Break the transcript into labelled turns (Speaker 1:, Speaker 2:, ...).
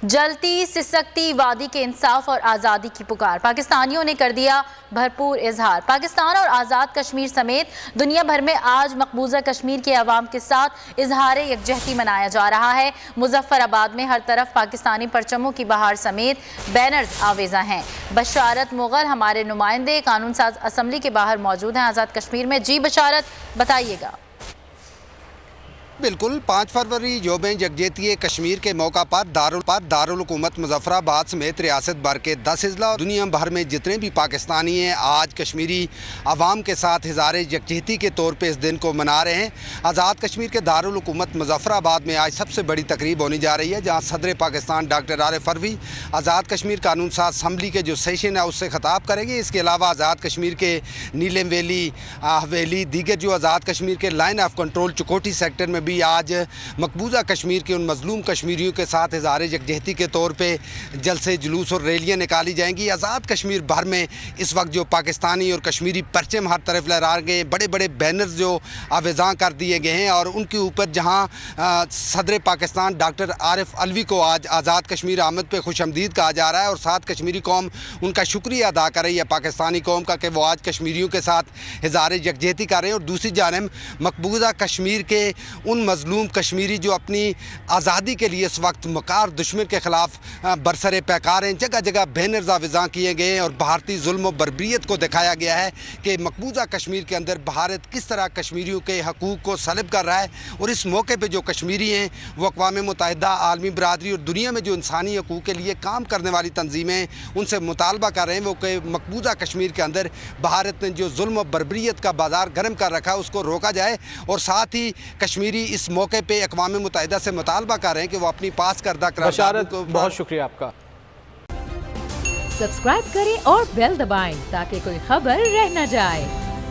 Speaker 1: جلتی سسکتی وادی کے انصاف اور آزادی کی پکار، پاکستانیوں نے کر دیا بھرپور اظہار۔ پاکستان اور آزاد کشمیر سمیت دنیا بھر میں آج مقبوضہ کشمیر کے عوام کے ساتھ اظہار یکجہتی منایا جا رہا ہے۔ مظفر آباد میں ہر طرف پاکستانی پرچموں کی بہار سمیت بینرز آویزاں ہیں۔ بشارت مغل ہمارے نمائندے قانون ساز اسمبلی کے باہر موجود ہیں آزاد کشمیر میں۔ جی بشارت، بتائیے گا۔
Speaker 2: بالکل 5 فروری یوم یکجہتی کشمیر کے موقع پر دارالحکومت مظفر آباد سمیت ریاست بھر کے 10 اضلاع اور دنیا بھر میں جتنے بھی پاکستانی ہیں آج کشمیری عوام کے ساتھ اظہار یکجہتی کے طور پہ اس دن کو منا رہے ہیں۔ آزاد کشمیر کے دارالحکومت مظفر آباد میں آج سب سے بڑی تقریب ہونے جا رہی ہے، جہاں صدر پاکستان ڈاکٹر عارف الوی آزاد کشمیر قانون ساز اسمبلی کے جو سیشن ہے اس سے خطاب کریں گے۔ اس کے علاوہ آزاد کشمیر کے نیلم ویلی، حویلی، دیگر جو آزاد کشمیر کے لائن آف کنٹرول چکوٹی سیکٹر میں بھی آج مقبوضہ کشمیر کے ان مظلوم کشمیریوں کے ساتھ اظہار یکجہتی کے طور پہ جلسے، جلوس اور ریلیاں نکالی جائیں گی۔ آزاد کشمیر بھر میں اس وقت جو پاکستانی اور کشمیری پرچم ہر طرف لہرا گئے ہیں، بڑے بڑے بینرز جو آویزاں کر دیے گئے ہیں، اور ان کے اوپر جہاں صدر پاکستان ڈاکٹر عارف الوی کو آج آزاد کشمیر آمد پہ خوش آمدید کہا جا رہا ہے، اور ساتھ کشمیری قوم ان کا شکریہ ادا کر رہی ہے پاکستانی قوم کا کہ وہ آج کشمیریوں کے ساتھ اظہار یکجہتی کر رہے ہیں۔ اور دوسری جانب مقبوضہ کشمیر کے ان مظلوم کشمیری جو اپنی آزادی کے لیے اس وقت مکار دشمن کے خلاف برسر پیکار ہیں، جگہ جگہ بینرز آویزاں کیے گئے ہیں اور بھارتی ظلم و بربریت کو دکھایا گیا ہے کہ مقبوضہ کشمیر کے اندر بھارت کس طرح کشمیریوں کے حقوق کو سلب کر رہا ہے۔ اور اس موقع پہ جو کشمیری ہیں وہ اقوام متحدہ، عالمی برادری اور دنیا میں جو انسانی حقوق کے لیے کام کرنے والی تنظیمیں ان سے مطالبہ کر رہے ہیں وہ کہ مقبوضہ کشمیر کے اندر بھارت نے جو ظلم و بربریت کا بازار گرم کر رکھا ہے اس کو روکا جائے، اور ساتھ ہی کشمیری اس موقع پہ اقوام متحدہ سے مطالبہ کر رہے ہیں کہ وہ اپنی پاس کردہ قراردادوں کو
Speaker 3: بہت شکریہ آپ کا۔
Speaker 4: سبسکرائب کریں اور بیل دبائیں تاکہ کوئی خبر رہ نہ جائے۔